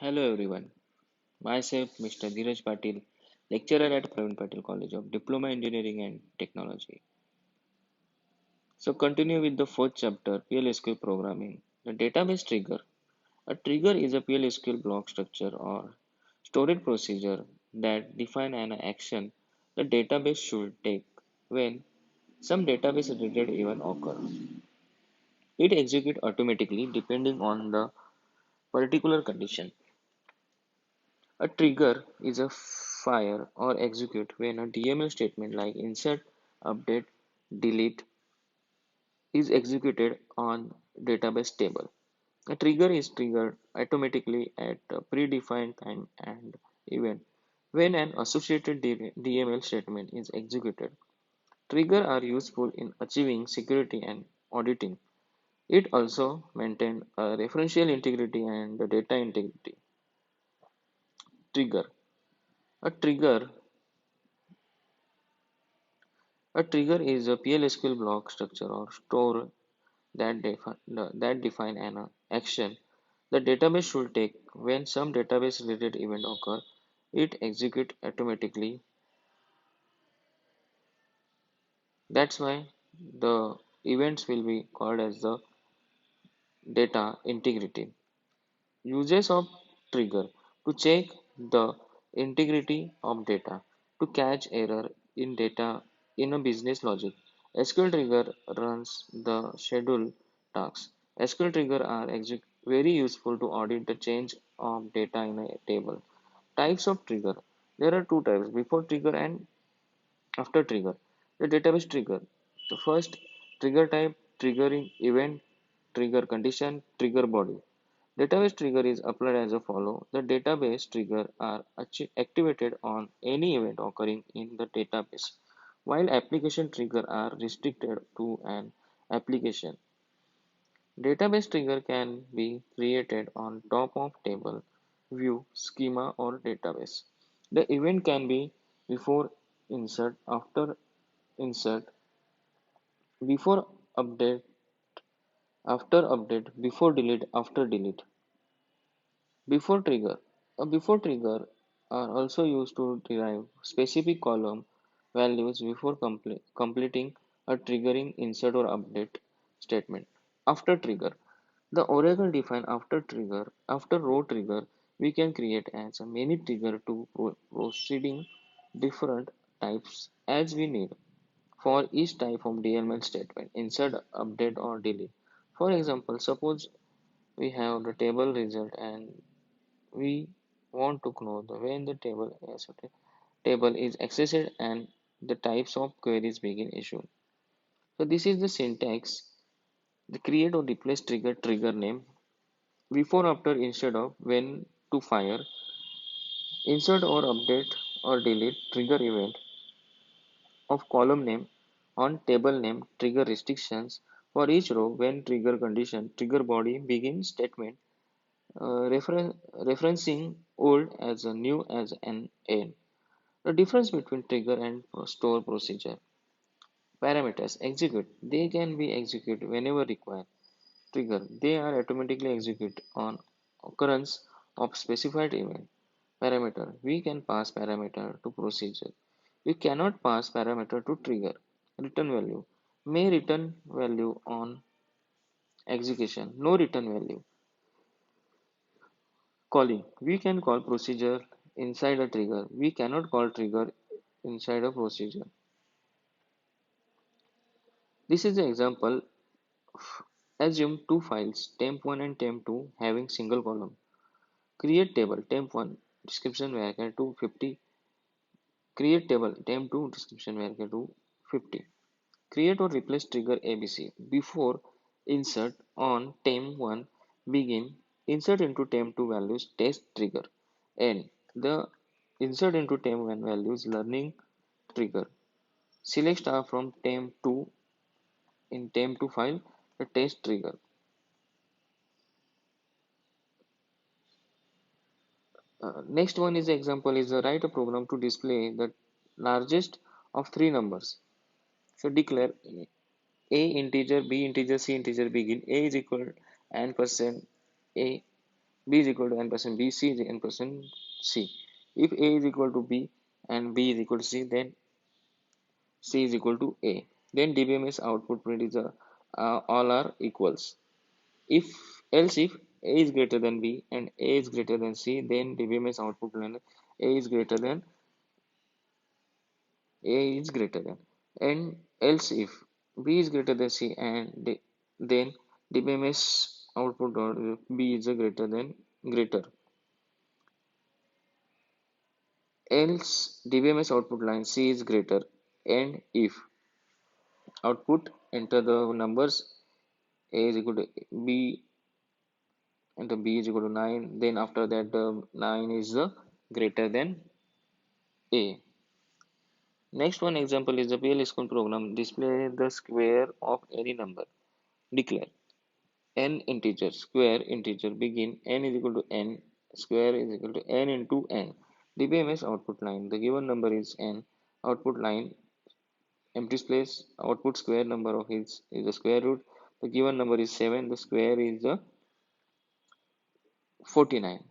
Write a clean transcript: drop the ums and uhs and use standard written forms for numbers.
Hello everyone, myself Mr. Dheeraj Patil, lecturer at Praveen Patil College of Diploma Engineering and Technology. So continue with the fourth chapter, PLSQL programming. The database trigger. A trigger is a PLSQL block structure or storage procedure that define an action the database should take when some database related event occurs. It executes automatically depending on the particular condition. A trigger is a fire or execute when a DML statement like insert, update, delete is executed on database table. A trigger is triggered automatically at a predefined time and event when an associated DML statement is executed. Triggers are useful in achieving security and auditing. It also maintains a referential integrity and data integrity. Trigger. A trigger A trigger is a PLSQL block structure or store that define an action the database should take when some database related event occur. It execute automatically. That's why the events will be called as the data integrity. Uses of trigger to check the integrity of data, to catch error in data in a business logic. SQL trigger runs the schedule tasks. SQL trigger are very useful to audit the change of data in a table. Types of trigger. There are two types, before trigger and after trigger. The database trigger. The first trigger type, triggering event, trigger condition, trigger body. Database trigger is applied as a follow. The database trigger are activated on any event occurring in the database, while application trigger are restricted to an application. Database trigger can be created on top of table, view, schema, or database. The event can be before insert, insert, before update, after update, before delete, after delete. Before trigger. A before trigger are also used to derive specific column values before completing a triggering insert or update statement. After trigger. The Oracle define after trigger. After row trigger, we can create as many trigger to proceeding different types as we need for each type of DML statement, insert, update, or delete. For example, suppose we have the table result and we want to know when the table is accessed and the types of queries begin issued. So this is the syntax. The create or replace trigger name before after instead of when to fire insert or update or delete trigger event of column name on table name trigger restrictions for each row when trigger condition trigger body begin statement referencing old as a new as an end. The difference between trigger and store procedure. Parameters execute. They can be executed whenever required. Trigger. They are automatically executed on occurrence of specified event. Parameter. We can pass parameter to procedure. We cannot pass parameter to trigger. Return value. May return value on execution. No return value. Calling. We can call procedure inside a trigger. We cannot call trigger inside a procedure. This is an example. Assume two files, temp1 and temp2, having single column. Create table temp1 description varchar to 50. Create table temp2 description varchar to 50. Create or replace trigger ABC. Before insert on temp1 begin insert into temp2 values test trigger. End the insert into temp1 values learning trigger. Select star from temp2 in temp2 file the test trigger. Next one is the example is write a program to display the largest of three numbers. So declare A integer, B integer, C integer begin. A is equal and percent A B is equal to n percent B, C is n percent C. If A is equal to B and B is equal to C, then C is equal to A. Then DBMS output print is all are equals. If else if A is greater than B and A is greater than C, then DBMS output line A is greater than A is greater than. And else if B is greater than C and then DBMS output dot B is a greater than greater. Else DBMS output line C is greater. And if output enter the numbers A is equal to B and the B is equal to 9, then after that the 9 is greater than A. Next one example is the PL-SQL program. Display the square of any number. Declare n integer, square integer, begin n is equal to n, square is equal to n into n. DBMS output line. The given number is n. Output line empty space. Output square number of is the square root. The given number is 7. The square is 49.